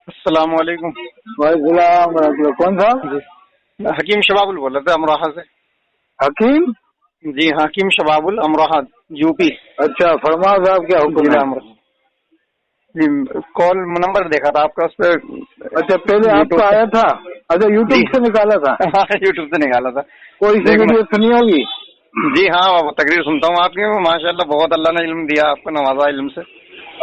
السلام علیکم. وعلیکم السلام ورحمۃ اللہ. کون تھا؟ حکیم شباب بول رہے تھے امروہہ سے. حکیم؟ جی ہاں، حکیم شباب امروہہ یو پی. اچھا، فرما صاحب کیا حکم ہے؟ کال نمبر دیکھا تھا آپ کا، اس پہ. اچھا، پہلے آپ کا آیا تھا؟ اچھا، یوٹیوب سے نکالا تھا؟ ہاں، یوٹیوب سے نکالا تھا. کوئی سی ویڈیو سنی ہوگی؟ جی ہاں، تقریر سنتا ہوں آپ کی. ماشاء اللہ بہت اللہ نے علم دیا، آپ کو نوازا علم سے.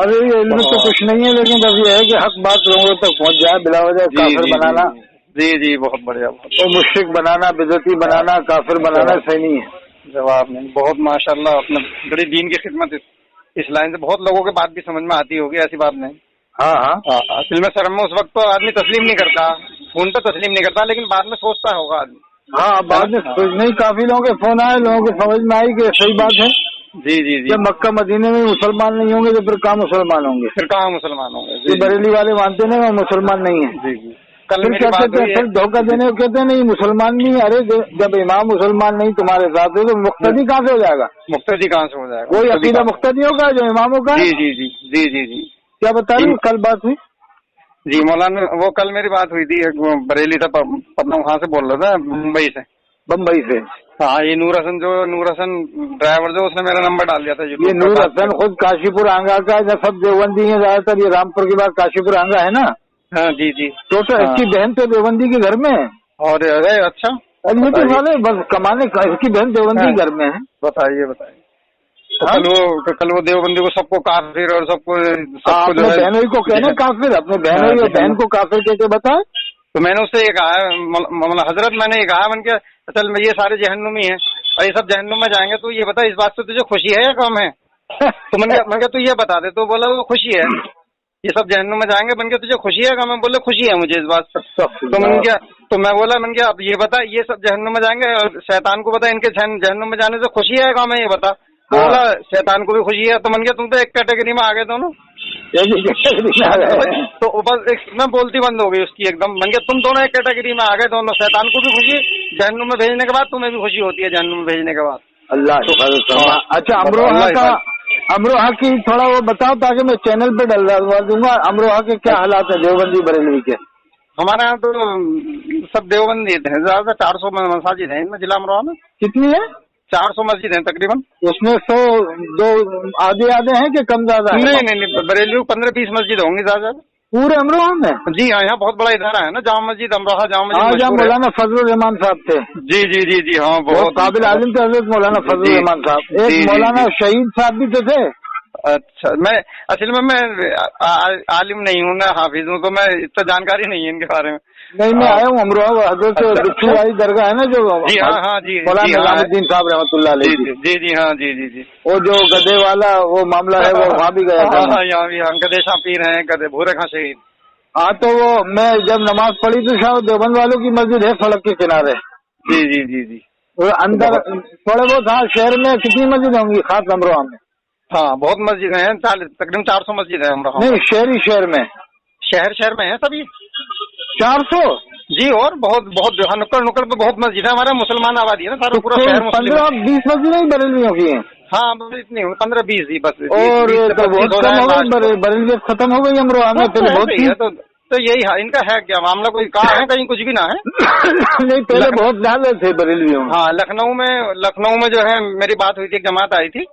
ارے یہ علم تو کچھ نہیں ہے، لیکن بس یہ ہے کہ حق بات لوگوں تک پہنچ جائے. بلا وجہ کافر بنانا، جی بہت بڑھیا. اور مشرک بنانا، بدعتی بنانا، کافر بنانا صحیح نہیں ہے. جواب نہیں. بہت ماشاء اللہ اپنے بڑی دین کی خدمت اس لائن سے بہت لوگوں کے بات بھی سمجھ میں آتی ہوگی، ایسی بات نہیں. ہاں اصل میں سر میں اس وقت تو آدمی تسلیم نہیں کرتا، فون پہ تسلیم نہیں کرتا، لیکن بعد میں سوچتا ہوگا آدمی. ہاں، بعد میں نہیں، کافی لوگوں کے فون آئے، لوگوں کو سمجھ میں آئی کہ صحیح بات ہے. جی جب مکہ مدینے میں مسلمان نہیں ہوں گے تو پھر کہاں مسلمان ہوں گے؟ پھر کہاں مسلمان ہوں گے؟ یہ بریلی والے مانتے ہیں وہ مسلمان نہیں ہیں. جی کل پھر میری کیا بات کہتے ہیں؟ پھر دھوکہ دینے کو کہتے ہیں نہیں مسلمان نہیں. ارے جب امام مسلمان نہیں تمہارے ساتھ ہے تو مقتدی کہاں سے ہو جائے گا؟ مقتدی کہاں سے ہو جائے گا؟ وہی عقیدہ مقتدی ہوگا جو اماموں کا. جی کیا بتا رہے ہیں؟ کل بات ہوئی. جی مولانا، وہ کل میری بات ہوئی تھی، ایک بریلی تھا پٹنہ، وہاں سے بول رہا تھا، ممبئی سے. بمبئی سے؟ ہاں، یہ نور حسن ڈرائیور جو، اس نے میرا نمبر ڈال دیا تھا. یہ نور حسن خود کاشی پور آنگا کا ہے، سب دیوبندی ہیں زیادہ تر. یہ رامپور کے بعد کاشی پور آنگا ہے نا. ہاں جی. ٹوٹل اس کی بہن تو دیوبندی کے گھر میں ہے. اور اچھا والے بس کمانے کا، اس کی بہن دیوبندی کے گھر میں ہے. بتائیے. کل وہ دیوبندی کو سب کو کافر اور سب کو اپنے بہنوئی کو کہنا کافر، اپنے بہنوئی اور بہن کو کافر کہہ کے بتائے. تو میں نے اس سے یہ کہا حضرت، میں نے یہ کہا من کے اصل میں یہ سارے جہنمی ہیں اور یہ سب جہنم میں جائیں گے، تو یہ بتا اس بات سے تجھے خوشی ہے یا غم ہے؟ تو من کیا تو یہ بتا دے. تو بولا وہ خوشی ہے، یہ سب جہنم میں جائیں گے. من کے تجھے خوشی ہے غم ہے؟ بولے خوشی ہے مجھے اس بات سے. تو من کیا، تو میں بولا من کیا اب یہ بتا، یہ سب جہنم میں جائیں گے اور شیطان کو بتا ان کے جہنم میں جانے سے خوشی ہے غم ہے، یہ بتا. تو بولا شیطان کو بھی خوشی ہے. تو من کیا تم تو ایک کیٹیگری میں آ گئے دونوں. تو بس میں بولتی بند ہو گئی اس کی ایک دم. من کے تم دونوں ایک کیٹیگری میں آ گئے دونوں. شیطان کو بھی خوشی جہنم میں بھیجنے کے بعد، تمہیں بھی خوشی ہوتی ہے جہنم میں بھیجنے کے بعد. اللہ. اچھا، امروہہ کی تھوڑا وہ بتاؤ تاکہ میں چینل پہ ڈلوا دوں گا. امروہہ کے کیا حالات ہیں دیوبندی بریلوی کے؟ ہمارے یہاں تو سب دیوبندی ہیں، زیادہ 400 مساجد ہیں ضلع امروہہ میں. کتنی ہے؟ 400 مسجد ہیں تقریباً. اس میں 100 آدھے ہیں کہ کم زیادہ ہے؟ نہیں، بریلی 15-20 مسجد ہوں گی زیادہ. پورے امروہہ میں؟ جی ہاں، یہاں بہت بڑا ادارہ ہے نا، جامع مسجد امروہہ جامع مسجد. جہاں مولانا فضل الرحمان صاحب تھے. جی ہاں، بہت قابل عالم تھے حضرت مولانا فضل الرحمان صاحب. ایک مولانا شہید صاحب بھی تو تھے. اچھا، میں اصل میں عالم نہیں ہوں نہ حافظ ہوں، تو میں اتنا جانکاری نہیں ہے ان کے بارے میں. نہیں، میں آیا ہوں امروہہ، حضرت بچھو والی درگاہ ہے نا جو مولانا نظام الدین صاحب رحمۃ اللہ علیہ. جی ہاں جی. وہ جو گدے والا وہ معاملہ ہے، وہ وہاں بھی گیا تھا. یہاں بھی گدے شاہ پیر ہیں، گدے بھورے خاں شہید. ہاں، تو وہ میں جب نماز پڑھی تو شاید دیوبند والوں کی مسجد ہے سڑک کے کنارے. جی. اندر تھوڑے بہت. ہاں، شہر میں کتنی مسجد ہوں گی خاص امروہہ میں؟ ہاں، بہت مسجد ہیں، تقریباً 400 مسجد ہیں امروہہ. نہیں، شہر میں. شہر میں ہیں سبھی 400. جی، اور بہت نکڑ پہ بہت مسجد ہے. ہمارا مسلمان آبادی ہے نا سارا پورا شہر. 15-20 مسجدیں بریلویوں کی ہیں. ہاں، اتنی 15-20 ہی بس. اور بہت کم ہو گئی، بریلویت ختم ہو گئی امروہہ میں. پہلے بہت ہی تو یہی ہے ان کا. ہے کیا معاملہ؟ کوئی کہاں ہے کہیں کچھ بھی نہ ہے. نہیں، پہلے بہت زیادہ تھے بریلویوں. ہاں، لکھنؤ میں جو ہے میری بات ہوئی تھی، ایک جماعت آئی تھی.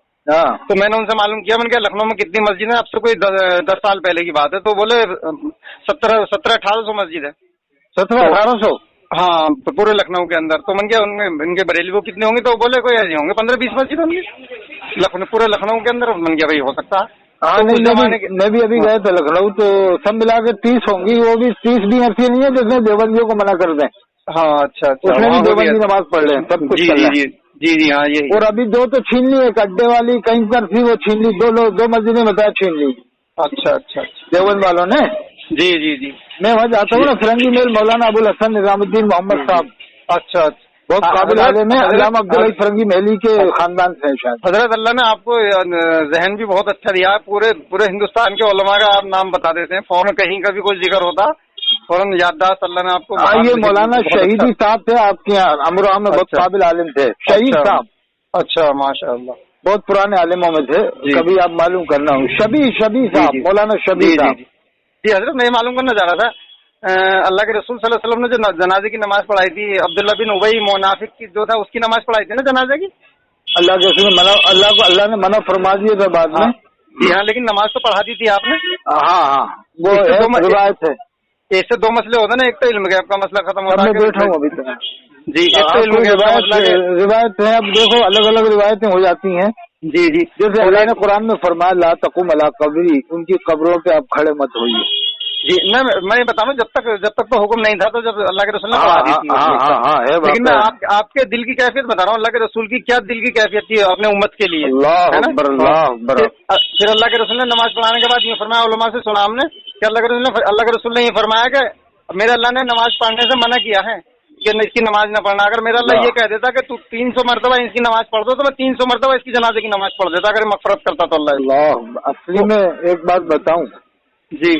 تو میں نے ان سے معلوم کیا، میں نے کہا لکھنؤ میں کتنی مسجد ہے؟ اب سے کوئی 10 سال پہلے کی بات ہے. تو بولے 1700-1800 مسجد ہے. 1700-1800. ہاں، پورے لکھنؤ کے اندر. تو من کیا ان کے بریلی وہ کتنے ہوں گے؟ تو بولے کوئی ایسے ہوں گے 15-20 مسجد ہوں گی پورے لکھنؤ کے اندر. من کیا بھائی ہو سکتا ہے. ہاں، میں بھی ابھی گئے تھے لکھنؤ، تو سب ملا کے 30 ہوں گی. وہ بھی 30 بھی ایسی نہیں ہے جس میں دیوبندیوں کو منع کر دیں. ہاں، اچھا. اس میں بھی دیوبندی نماز پڑھ لیں، سب کچھ. جی ہاں، یہی. اور ابھی 2 تو چھین لی. ایک اڈے والی کہیں پر تھی، وہ چھین لی. 2 مسجدیں بتایا چھین لی. اچھا دیوبند والوں نے. جی. میں وہاں جاتا ہوں نا، فرنگی میل مولانا ابو الحسن نظام الدین محمد صاحب. اچھا. بہت قابل عالم ہے. علامہ عبدالعزیز فرنگی محلی کے خاندان سے ہیں شاید. حضرت اللہ نے آپ کو ذہن بھی بہت اچھا دیا. پورے ہندوستان کے علماء کا آپ نام بتا دیتے ہیں فوراً. کہیں کا بھی کوئی ذکر ہوتا فوراً یادداشت اللہ نے آپ کو. یہ مولانا شہیدی صاحب تھے آپ کے یہاں امروہہ میں. بہت قابل عالم تھے شہید صاحب. اچھا، ماشاء اللہ. بہت پرانے عالموں میں تھے. کبھی آپ معلوم کرنا ہوں. شبی صاحب، مولانا شبی صاحب. जी हजरत, मैं मालूम करना चाह रहा था, अल्लाह के रसूल सल्लल्लाहु अलैहि वसल्लम ने जो जनाजे की नमाज पढ़ाई थी, अब्दुल्ला बिन उबई मुनाफिक की जो था उसकी नमाज पढ़ाई थी ना जनाजे की। अल्लाह के रसूल ने मना, अल्लाह ने मना फरमा दिया था बाद में। जी हाँ, लेकिन नमाज तो पढ़ा दी थी आपने। हाँ, वो रिवायत है। इससे दो मसले होते ना, एक तो इल्म गैब का मसला खत्म होता है। मैं बैठा हूँ अभी तक जी, एक तो इल्म गैब का मसला रिवायत है। अब देखो अलग अलग रिवायतें हो जाती हैं। जी जी, जैसे अल्लाह ने कुरान में फरमाया ला तकुम अला कब्री, उनकी कब्रों पे आप खड़े मत होइए। जी, मैं बता रहा हूँ, जब तक तो हुक्म नहीं था, तो जब अल्लाह के रसूल ने पढ़ा दी थी। लेकिन मैं आपके दिल की कैफियत बता रहा हूँ, अल्लाह के रसूल की क्या दिल की कैफियत थी अपने उम्मत के लिए। फिर अल्लाह के रसूल ने नमाज पढ़ाने के बाद ये फरमाया, उलमा से सुना हमने कि अल्लाह के रसूल ने ये फरमाया कि मेरे अल्लाह ने नमाज पढ़ने से मना किया है कि इसकी नमाज न पढ़ना। अगर मेरा अल्लाह ये कह देता कि तू 300 मरतबा इसकी नमाज पढ़ दो, तो मैं 300 मरतबा इसकी जनाजे की नमाज पढ़ देता, अगर मगफरत करता तो अल्लाह। असली में एक बात बताऊं जी,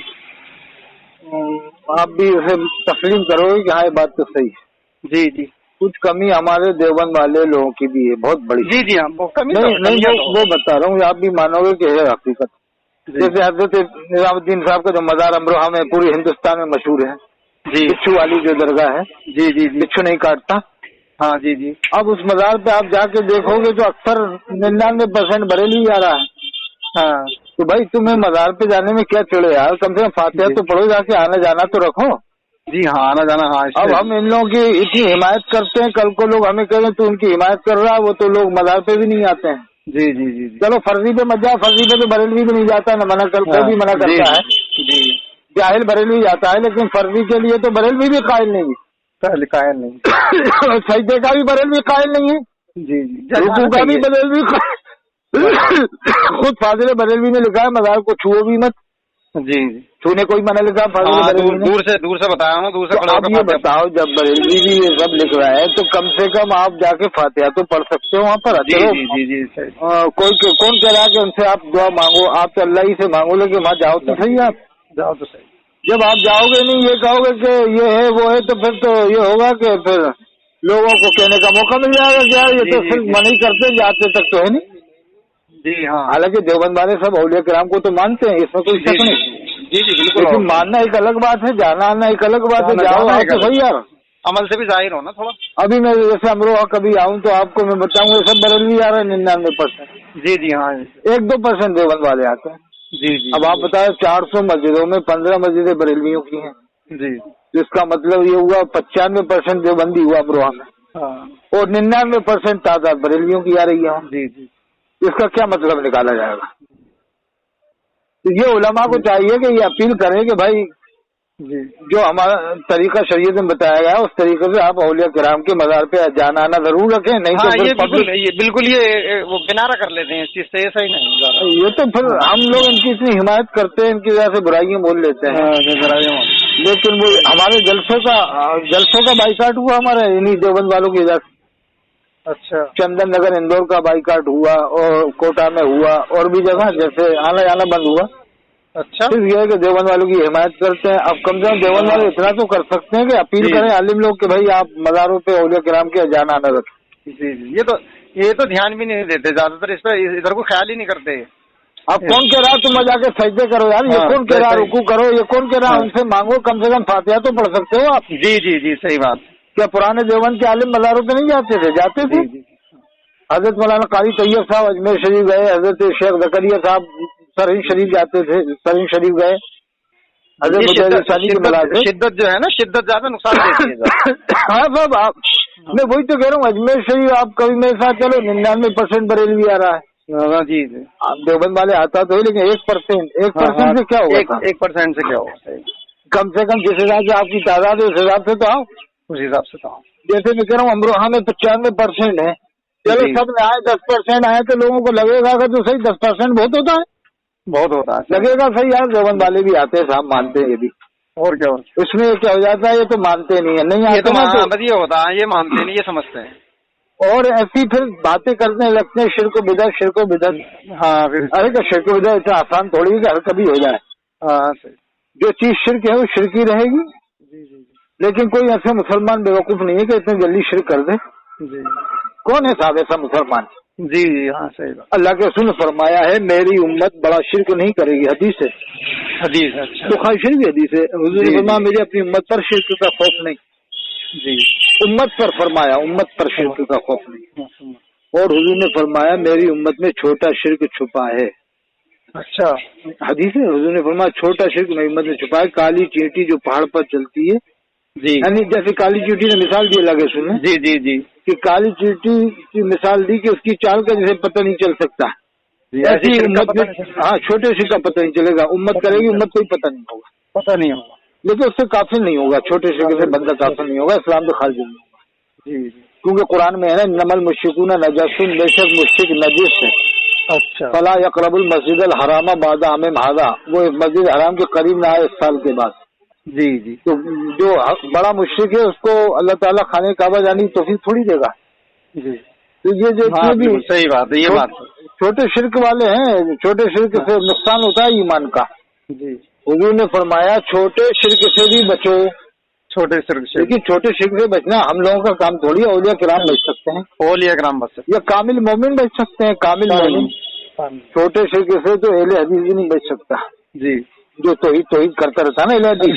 आप भी उसे तस्लीम करोगे कि हाँ ये बात तो सही है। जी जी, कुछ कमी हमारे देवबंद वाले लोगों की भी है, बहुत बड़ी। जी जी हाँ, कमी नहीं, वो बता रहा हूँ, आप भी मानोगे कि है हकीकत। जैसे हजरत निजामुद्दीन साहब का जो मज़ार अमरोहा में पूरे हिंदुस्तान में मशहूर है, जी, बिच्छू वाली जो दरगाह है, जी जी, बिच्छू नहीं काटता। हाँ जी जी। अब उस मज़ार पे आप जाके देखोगे तो अक्सर 99% बरेली आ रहा है। हाँ, तो भाई तुम्हें मज़ार पे जाने में क्या चढ़े यार, कम से कम फातिहा तो पढ़ो, जाके आना जाना तो रखो। जी हाँ, आना जाना। हाँ, अब हम इन लोगों की इतनी हिमायत करते हैं, कल को लोग हमें कहें तू उनकी हिमायत कर रहा है, वो तो लोग मज़ार पे भी नहीं आते हैं। जी जी जी, चलो फर्जी पे मत जाओ, फर्जी पे तो बरेलवी भी नहीं जाता, न मना कर, कोई भी मना करता है। जी, जाहिल बरेलवी जाता है, लेकिन फर्जी के लिए तो बरेलवी भी कायल नहीं सजदे का भी बरेलवी कायल नहीं है। जी जी, रुकू का भी बरेलवी खुद फाजिल बरेलवी ने लिखा है मज़ार को छुओ भी मत। जी, छूने कोई मना लिखा दूर से बताया ना, दूर से। तो आप ये बताओ, जब बरेलवी भी ये सब लिख रहा है तो कम से कम आप जाके फातिहा तो पढ़ सकते हो वहाँ पर। जी जी जी, कौन कह रहा है कि उनसे आप दुआ मांगो, आप तो अल्लाह ही से मांगो, लेकिन वहाँ जाओ तो सही, आप जाओ तो सही। जब आप जाओगे नहीं, ये कहोगे कि ये है वो है, तो फिर तो ये होगा कि फिर लोगों को कहने का मौका मिल जाएगा कि यार ये तो सिर्फ मन ही करते, जाते तक तो है नहीं। जी हाँ, हालांकि देवबंद वाले सब औलिया किराम को तो मानते हैं, इसमें कोई शक नहीं। जी जी बिल्कुल, लेकिन मानना एक अलग बात है, जाना आना एक अलग बात है। जाओ तो सही यार, अमल से भी जाहिर होना थोड़ा। अभी मैं जैसे अमरोहा कभी आऊँ तो आपको मैं बताऊँ, ये सब बरेलवी आ रहा है 99%। जी जी हाँ, 1-2% देवबंद वाले आते हैं। जी जी, अब आप बताए 400 मस्जिदों में 15 मस्जिदें बरेलवियों की हैं। जी, जिसका मतलब ये हुआ 95% देवबंदी हुआ अमरोहा में। हाँ, और 99% तादाद बरेलवियों की आ रही है। जी जी, इसका क्या मतलब निकाला जाएगा? तो ये उलमा को चाहिए कि ये अपील करें कि भाई जी, जो हमारा तरीका शरीयत में बताया गया उस तरीके से आप औलिया किराम के मज़ार पे जाना आना जरूर रखें, नहीं तो ये बिल्कुल ये वो किनारा कर लेते हैं इस चीज से, ऐसा ही नहीं। ये तो फिर हम लोग इनकी इतनी हिमायत करते हैं, इनकी वजह से बुराइयां बोल लेते हैं। लेकिन वो हमारे जलसों का बाइकाट हुआ हमारे इन्हीं देवबंद वालों की वजह से। अच्छा, चंदन नगर इंदौर का बाइकाट हुआ, और कोटा में हुआ, और भी जगह जैसे आना जाना बंद हुआ। अच्छा, सिर्फ ये है कि देवबंद वालों की हिमायत करते हैं। अब कम से कम देवबंद वाले इतना तो कर सकते हैं कि अपील करें आलिम लोग कि भाई आप मज़ारों पे औलिया किराम के जाना आना रखें। जी जी, ये तो ध्यान भी नहीं देते ज्यादातर, इस पर इधर को ख्याल ही नहीं करते। अब कौन कह रहा तुम जाके सजदे करो यार, ये कौन कह रहा रुकू करो, ये कौन कह रहा उनसे मांगो, कम से कम फातिहा तो पढ़ सकते हो आप। जी जी जी, सही बात। क्या पुराने देवबंद के आलिम मज़ारों पे नहीं जाते थे? जाते थे। हजरत मौलाना कारी तैयब साहब अजमेर शरीफ गए, हजरत शेख जकरिया साहब सरहिंद शरीफ जाते थे, सरहिंद शरीफ गए। शिद्दत जो है ना, शिद्दत ज्यादा नुकसान देती है। हाँ साहब, आप मैं वही तो कह रहा हूँ, अजमेर शरीफ आप कभी मेरे साथ चलो, 99% बरेलवी आ रहा है। जी जी, आप देवबंद वाले आता तो है, लेकिन 1% से क्या होगा? 1% से क्या होगा? कम से कम जिस हिसाब से आपकी तादाद है उस हिसाब से तो आओ, उस हिसाब से तो आओ। जैसे मैं कह रहा हूँ अमरोहा में 95% है, चलो सब में आए, 10% आए तो लोगों को लगेगा कि तो सही 10% बहुत होता है, बहुत होता है, लगेगा सही यार देवबंद वाले भी आते हैं साहब, मानते हैं ये भी, और क्या इसमें क्या हो जाता है, ये तो मानते नहीं है, नहीं आते ना तो ये होता है, ये मानते नहीं, ये समझते हैं, और ऐसी फिर बातें करने लगते हैं शिर्क बिदअत। हाँ, अरे क्या शिर्क बिदअत इतना आसान थोड़ी है कि हर कभी हो जाए। हाँ, जो चीज शिर्क है वो शिर्क ही रहेगी। लेकिन कोई ऐसे मुसलमान बेवकूफ नहीं है कि इतनी जल्दी शिर्क कर दे। कौन है साहब ऐसा मुसलमान? जी जी हाँ सही बात। अल्लाह के रसूल ने फरमाया है मेरी उम्मत बड़ा शिरक नहीं करेगी, हदीस है, हदीस अच्छा बुखारी शरीफ की हदीस है। हुजूर ने फरमाया मेरी अपनी उम्मत पर शिरक का खौफ नहीं, जी उम्मत पर फरमाया, उम्मत पर शिरक का खौफ नहीं। और हुजूर ने फरमाया मेरी उम्मत में छोटा शिरक छुपा है। अच्छा हदीस है, हुजूर ने फरमाया छोटा शिरक मेरी उम्मत में छुपा है। काली चींटी जो पहाड़ पर चलती है, जी यानी जैसे काली चींटी ने मिसाल दी अल्लाह के रसूल ने, जी जी जी कि काली चींटी की मिसाल दी कि उसकी चाल का जैसे पता नहीं चल सकता, ऐसी उम्मत में हाँ छोटे शिरक का पता नहीं चलेगा। उम्मत करेगी, उम्मत को ही पता नहीं होगा, पता नहीं होगा, लेकिन उससे काफिर नहीं होगा, छोटे शिरक से बंदा काफिर नहीं होगा, इस्लाम से खारिज नहीं होगा। जी क्योंकि कुरान में है ना नमल मुश्रिकून नजसुन, बेशक मुश्रिक नजिस है। अच्छा फला यक़रबुल मस्जिदल हरामा बाद आमिम हादा, वो मस्जिद हराम के करीब ना आए इस साल के बाद। जी जी तो जो बड़ा मुश्रिक है उसको अल्लाह ताला खाने काबा जाने की तौफीक थोड़ी देगा। जी तो ये जो हाँ, भी सही बात है, ये बात छोटे शिरक वाले हैं, छोटे शिरक से नुकसान होता है ईमान का। जी हुजूर ने फरमाया छोटे शिरक से भी बचो। छोटे शिरक से, लेकिन छोटे शिरक से बचना हम लोगों का काम थोड़ी है, औलिया किराम बच सकते हैं, औलिया किराम बच सकते या कामिल मोमिन बच सकते हैं, कामिल मोमिन। छोटे शिरक से तो एले हदीस भी नहीं बच सकता, जी जो तौहीद करता रहता है ना एले हदीस।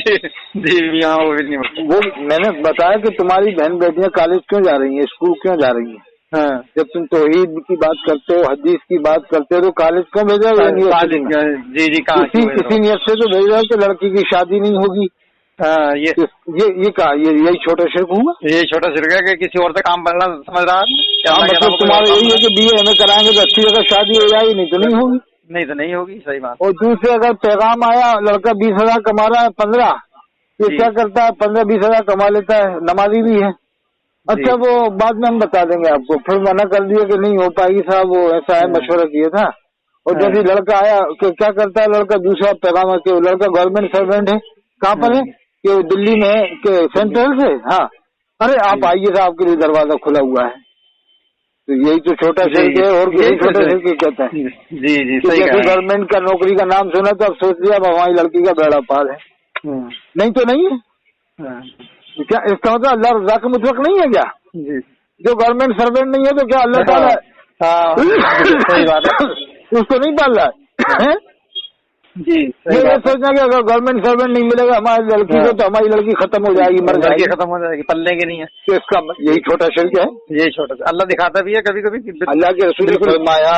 जी यहाँ वो भी नहीं बच, वो मैंने बताया कि तुम्हारी बहन बेटियां कॉलेज क्यों जा रही हैं, स्कूल क्यों जा रही हैं। हाँ जब तुम तौहीद की बात करते हो, हदीस की बात करते हो, तो कॉलेज क्यों भेजा? जी जी कहाँ इसी नियत से तो भेजा कि लड़की की शादी नहीं होगी। हाँ ये कहा यही छोटा शिरक हुआ। ये छोटा शिरक है कि किसी और से काम बनना समझ रहा है। मतलब तुम्हारा यही है कि BA MA कराएंगे तो अच्छी जगह शादी हो जाएगी, नहीं तो नहीं होगी। नहीं तो नहीं होगी, सही बात। और दूसरे अगर पैगाम आया लड़का 20,000 कमा रहा है 15, ये क्या करता है 15-20 हजार कमा लेता है, नमाजी भी है। अच्छा वो बाद में हम बता देंगे आपको, फिर मना कर दिया कि नहीं हो पाएगी साहब, वो ऐसा है मशवरा किया था। और जब ये लड़का आया कि क्या करता है लड़का, दूसरा पैगाम है कि लड़का गवर्नमेंट सर्वेंट है, कहाँ पर है कि वो दिल्ली में है कि सेंट्रल से, हाँ अरे आप आइए साहब, आपके लिए दरवाजा खुला हुआ है। तो यही तो छोटा शिरक है, और यही छोटा शिरक कहता है। जी जी सही है। गवर्नमेंट का नौकरी का नाम सुना तो अब सोच लिया हमारी लड़की का बेड़ा पार है, नहीं तो नहीं है। क्या इसका मतलब अल्लाह रज़ा का मुतलक नहीं है क्या? जी जो गवर्नमेंट सर्वेंट नहीं है तो क्या अल्लाह ताला सही बात है, उसको नहीं पाल रहा है? जी ये सोचना कि अगर गवर्नमेंट सर्वेंट नहीं मिलेगा हमारी लड़की को तो हमारी लड़की खत्म हो जाएगी, मर जाएगी, खत्म हो जाएगी, पल्ले की नहीं है। तो इसका यही छोटा शिरक है। यही छोटा, अल्लाह दिखाता भी है कभी कभी। अल्लाह के रसूल ने फरमाया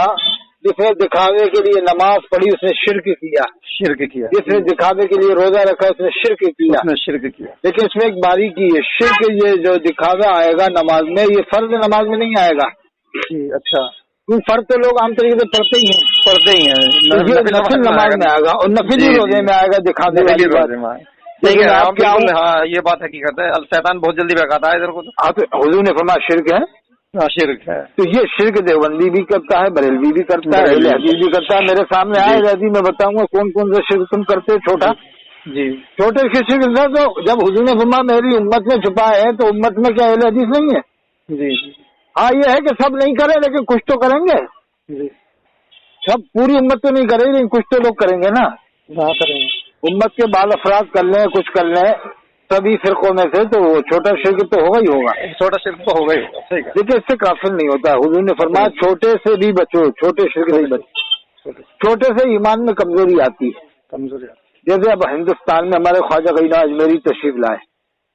जिसने दिखावे के लिए नमाज पढ़ी उसने शिरक किया, जिसने दिखावे के लिए रोजा रखा उसने शिरक किया। लेकिन इसमें एक बारीकी है, शिरक ये जो दिखावा आएगा नमाज में, ये फर्ज नमाज में नहीं आएगा। अच्छा फर्ज तो लोग आम तरीके से पढ़ते ही हैं, नफिल नमाज में आएगा और नफिल रोजे में आएगा दिखावे वाली बात। लेकिन आप क्या, हाँ ये बात हकीकत है, शैतान बहुत जल्दी भगाता है इधर को। तो हुजूर ने फरमाया शिरक है, शिरक है। तो ये शिरक देवबंदी भी करता है, बरेलवी भी करता है, अहले हदीस भी करता है। मेरे सामने आए हदीस में बताऊंगा कौन कौन सा शिरक तुम करते हो छोटा। जी छोटे शिरक तो जब हुजूर ने फरमाया मेरी उम्मत में छुपा है, तो उम्मत में क्या अहले हदीस नहीं है? जी हाँ ये है कि सब नहीं करें लेकिन कुछ तो करेंगे। सब पूरी उम्मत तो नहीं करेगी लेकिन कुछ तो लोग करेंगे ना। हाँ करेंगे, उम्मत के बाद अफराद कर लें, कुछ कर लें सभी फिरकों में से, तो वो छोटा शिरक तो होगा ही होगा। छोटा शिरक तो होगा ही होगा, सही है। लेकिन इससे काफिर नहीं होता। हुजूर ने फरमाया छोटे से भी बचो, छोटे शिरक नहीं बचो। छोटे से ईमान में कमजोरी आती है। जैसे अब हिंदुस्तान में हमारे ख्वाजा गईना अजमेरी तशरीफ लाए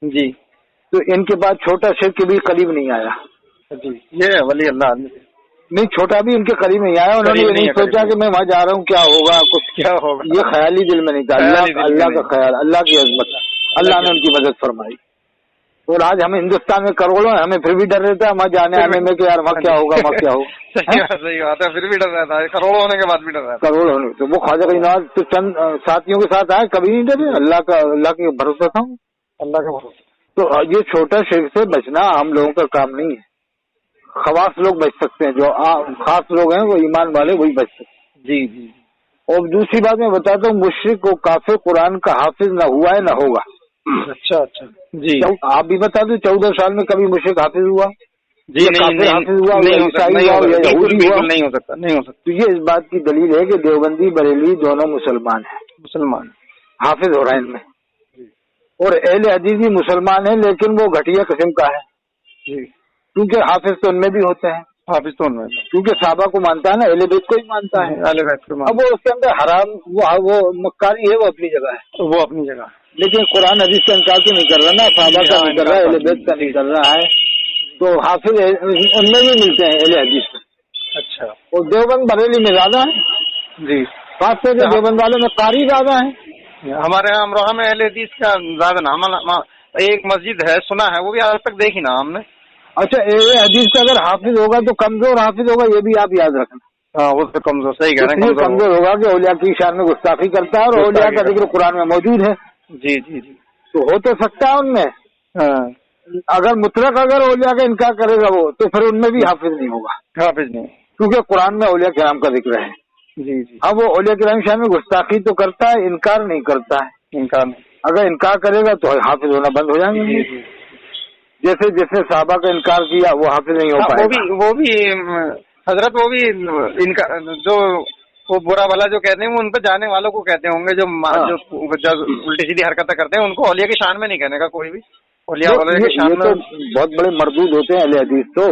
जी, तो इनके बाद छोटा शिरक भी करीब नहीं आया जी। ये वली अल्लाह नहीं, छोटा भी उनके करीब नहीं आया। उन्होंने ये नहीं सोचा कि मैं वहाँ जा रहा हूँ क्या होगा, कुछ क्या होगा, ये ख्याल ही दिल में नहीं था। अल्लाह का ख्याल, अल्लाह की अजमत, अल्लाह ने उनकी मदद फरमाई। और आज हम हिंदुस्तान में करोड़ों हैं, हमें फिर भी डर रहता है वहाँ जाने आने में कि यार वहाँ क्या होगा, वहाँ क्या होगा। सही बात है, फिर भी डर रहता है, करोड़ होने के बाद भी डर रहता है। करोड़ होने तो वो ख्वाजा गईनाज तो चंद साथियों के साथ आए, कभी नहीं डरे। अल्लाह के भरोसा था, अल्लाह का भरोसा। तो ये छोटा शिरक से बचना आम लोगों का काम नहीं है, खवास लोग बच सकते हैं, जो खास लोग हैं वो ईमान वाले वही बच सकते हैं। जी जी। और दूसरी बात मैं बताता हूँ, मुशरिक को काफिर कुरान का हाफिज न हुआ है न होगा। अच्छा जी। आप भी बता दो 14 साल में कभी मुशरिक हाफिज हुआ? जी नहीं, हाफिज हुआ, ईसाई हुआ, यहूदी हुआ? नहीं हो सकता, नहीं हो सकता। तो ये इस बात की दलील है कि देवबंदी बरेली दोनों मुसलमान हैं, मुसलमान हाफिज हो रहे हैं इनमें। और अहले हदीस भी मुसलमान है लेकिन वो घटिया किस्म का है, क्योंकि हाफिज तो उनमें भी होते हैं। हाफिज तो उनमें, क्योंकि साहबा को मानता है ना, अहले बैत को ही मानता है। अहले बैत को अब वो उसके अंदर हराम वो मक्कारी है, वो अपनी जगह है, वो अपनी जगह, लेकिन कुरान हदीस का इनकार तो नहीं कर रहा ना, साहबा का नहीं कर रहा है, अहले बैत का नहीं कर रहा है, तो हाफिज उनमें भी मिलते हैं अहले हदीस में। अच्छा, और देवबंद बरेली में ज्यादा है जी, खास तौर से देवबंद वालों में कारी ज्यादा है। हमारे यहाँ अमरोहा में अहले हदीस का ज्यादा ना, एक मस्जिद है सुना है, वो भी आज तक देखी ना हमने। अच्छा, अहले हदीस का अगर हाफिज होगा तो कमजोर हाफिज होगा, ये भी आप याद रखना। हाँ, वो तो कमजोर, सही कह रहे हैं, कमजोर होगा कि औलिया की शान में गुस्ताखी करता है, और औलिया का जिक्र कुरान में मौजूद है। जी जी जी, तो हो तो सकता है उनमें, हाँ, अगर मुतलक अगर औलिया का इनकार करेगा वो, तो फिर उनमें भी हाफिज नहीं होगा, हाफिज नहीं, क्योंकि कुरान में औलिया किराम का जिक्र है। जी जी, अब वो औलिया किराम शान में गुस्ताखी तो करता है, इनकार नहीं करता है। इनकार नहीं, अगर इनकार करेगा तो हाफिज होना बंद हो जाएंगे। जैसे जिसने साहबा का इनकार किया वो हाफिज नहीं हो पाएगा। वो भी हजरत, वो भी इनका जो वो बुरा भला जो कहते हैं वो उन पर जाने वालों को कहते होंगे, जो उल्टी सीधी हरकतें करते हैं, उनको औलिया की शान में नहीं कहने का कोई भी। औलिया की शान में तो बहुत बड़े मरदूद होते हैं अहले हदीस, तो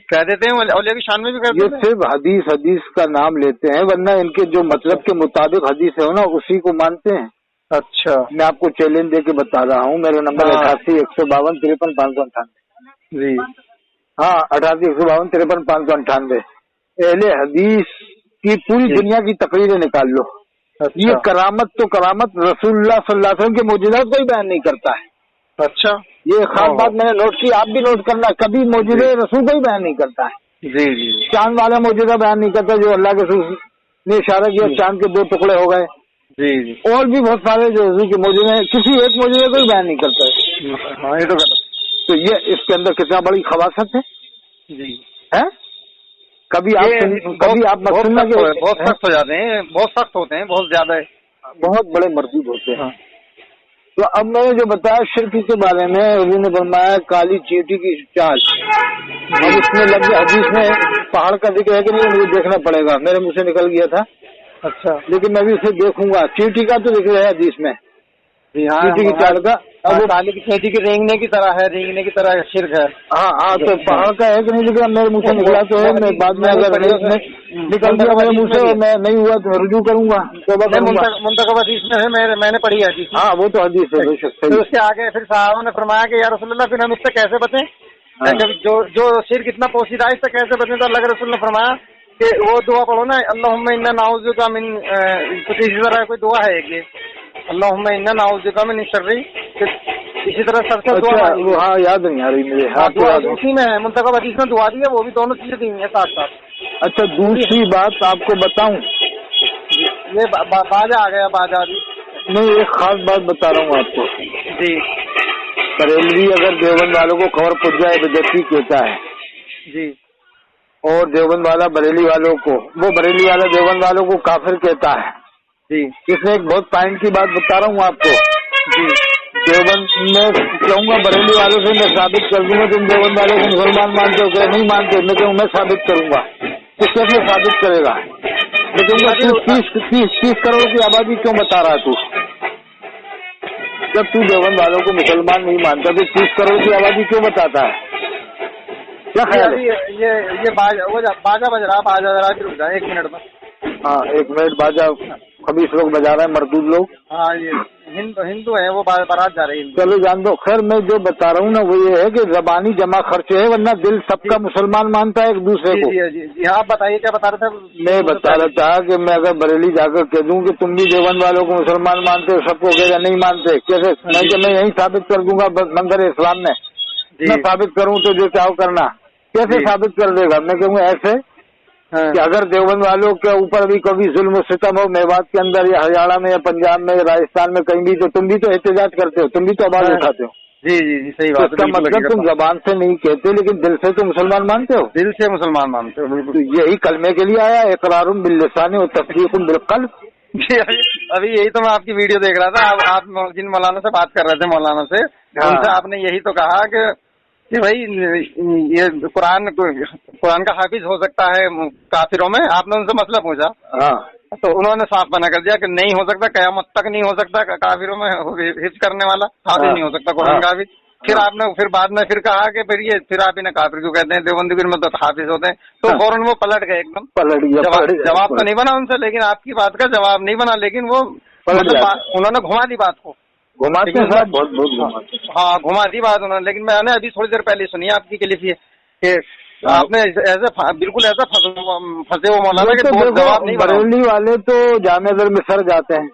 कह देते हैं, औलिया की शान में भी कहते हैं। ये सिर्फ हदीस का नाम लेते हैं, वरना इनके जो मतलब के मुताबिक हदीस है ना, उसी को मानते हैं। अच्छा, मैं आपको चैलेंज दे के बता रहा हूँ, मेरा नंबर 88-152-53-598 जी, हाँ 88-152-53-598। अहले हदीस की पूरी दुनिया की तकरीरें निकाल लो। अच्छा, ये करामत तो करामत रसूलुल्लाह सल्लल्लाहु अलैहि वसल्लम के मौजूदात को ही बयान नहीं करता है। अच्छा, ये खास बात मैंने नोट की, आप भी नोट करना, कभी मौजूदे रसूल को ही बयान नहीं करता है। जी जी, चांद वाला मौजूदा बयान नहीं करता, जो अल्लाह के रसूल ने इशारा किया चांद के 2 टुकड़े हो गए। जी जी, और भी बहुत सारे जो रसूल के मौजूद हैं, किसी एक मौजूदे को ही बयान नहीं करता है। हाँ, ये तो गलत। तो ये इसके अंदर कितना बड़ी खबासत है जी, है? कभी आप मत सुनना कि बहुत सख्त हो जाते हैं, बहुत सख्त होते हैं, बहुत ज्यादा है, बहुत बड़े मरदूद होते हैं। हाँ। तो अब मैंने जो बताया शिर्क के बारे में, हजूर ने फरमाया काली चींटी की चाल, अब इसमें लग गया, हदीस में पहाड़ का जिक्र है कि नहीं मुझे देखना पड़ेगा, मेरे मुंह से निकल गया था। अच्छा, लेकिन मैं भी उसे देखूंगा। चींटी का तो जिक्र है हदीस में, चींटी की चाल का। अब वो काली की चींटी की रेंगने की तरह है, रेंगने की तरह शिर्क है। हाँ, तो पहाड़ का है कि नहीं, लेकिन मेरे मुंह से निकला तो है, मैं बाद में अगर निकल गया मेरे मुंह से, मैं नहीं हुआ तो रुजू करूंगा, मुंतखब हदीस में है, मैंने पढ़ी है हदीस। हाँ, वो तो हदीस है। तो उसके आगे फिर साहबों ने फरमाया कि या रसूलुल्लाह, फिर हम इससे कैसे बचें? जो शिर्क इतना पोशीदा है, इससे कैसे बचें? तो अल्लाह के रसूल ने फरमाया कि वो दुआ पढ़ो ना, अल्लाहुम्मा इन्ना नाउज़ुबिका मिन, कुछ इसी तरह कोई दुआ है एक, ये अल्लाहुम्मा इन्ना नाउज़ुबिका मिन शर्रि, इसी तरह सबसे दुआ। हाँ, याद नहीं आ रही मुझे। हाँ, उसी में है, मुंतखब हदीस में दुआ दी है, वो भी दोनों चीजें दी है साथ साथ। अच्छा, दूसरी बात आपको बताऊं, ये बाजा आ गया, बाजा भी नहीं, एक खास बात बता रहा हूँ आपको जी। बरेलवी अगर देवबंद वालों को खबर पहुंच जाए बेदती कहता है जी, और देवबंद वाला बरेली वालों को, वो बरेली वाला देवबंद वालों को काफिर कहता है जी। इसमें एक बहुत पॉइंट की बात बता रहा हूँ आपको जी। देवबंद में कहूँगा बरेली वालों से मैं साबित कर दूंगा तुम देवबंद वालों को मुसलमान मानते हो, क्या नहीं मानते? मैं कहूँ मैं साबित करूंगा। तो कैसे साबित करेगा? मैं कहूँगा 30 करोड़ की आबादी क्यों बता रहा तू? जब तू देवबंद वालों को मुसलमान नहीं मानता तो 30 करोड़ की आबादी क्यों बताता है? क्या ख्याल है? ये बाजा बज रहा, बाजा जरा रुक जाए 1 मिनट में। हाँ, 1 मिनट। बाजा खबीस लोग बजा रहे हैं, मरदूद लोग। हाँ, ये हिंदू है, वो बारात जा रही है। चलो जान दो। खैर, मैं जो बता रहा हूँ ना वो ये है कि जबानी जमा खर्च है, वरना दिल सबका मुसलमान मानता है एक दूसरे को। जी, आप बताइए क्या बता रहे थे? मैं बता रहा था कि मैं अगर बरेली जाकर कह दूं कि तुम भी देवबंद वालों को मुसलमान मानते हो, सबको कहेगा नहीं मानते। कैसे? मैं यही साबित कर दूंगा मंदिर इस्लाम में। मैं साबित करूँ तो जो चाहो करना। कैसे साबित कर देगा? मैं कहूँगा ऐसे कि अगर देवबंद वालों के ऊपर भी कभी जुल्म सितम हो मेवात के अंदर या हरियाणा में या पंजाब में या राजस्थान में कहीं भी, तो तुम भी तो एहतजाज करते हो, तुम भी तो आवाज उठाते हो। जी जी जी, सही बात है। इसका मतलब तुम जबान से नहीं कहते लेकिन दिल से तो मुसलमान मानते हो। दिल से मुसलमान मानते हो, बिल्कुल। तो यही कलमे के लिए आया, इकरारुम बिल्लिसानी और तस्दीकुम बिलक़ल्ब। अभी यही तो मैं आपकी वीडियो देख रहा था, आप जिन मौलाना से बात कर रहे थे, मौलाना से, उनसे आपने यही तो कहा कि भाई ये कुरान का हाफिज हो सकता है काफिरों में। आपने उनसे मसला पूछा, तो उन्होंने साफ मना कर दिया कि नहीं हो सकता, कयामत तक नहीं हो सकता काफिरों में हिफ्ज करने वाला हाफिज नहीं हो सकता कुरान का हाफिज। फिर बाद में फिर कहा कि फिर आप इन्हें काफिर क्यों कहते हैं, देवबंदी में तो हाफिज होते हैं। तो फौरन वो पलट गए, एकदम पलट गया। जवाब तो नहीं बना उनसे, लेकिन आपकी बात का जवाब नहीं बना, लेकिन वो उन्होंने घुमा दी बात को, घुमाते हैं साहब, बहुत घुमाते हैं। हाँ घुमा दी बात उन्होंने। लेकिन मैंने अभी थोड़ी देर पहले सुनी आपकी क्लिप ये कि आपने ऐसे बिल्कुल ऐसा फंसे वो मौलाना के जवाब नहीं। बरेली वाले तो जामेदर में सर जाते हैं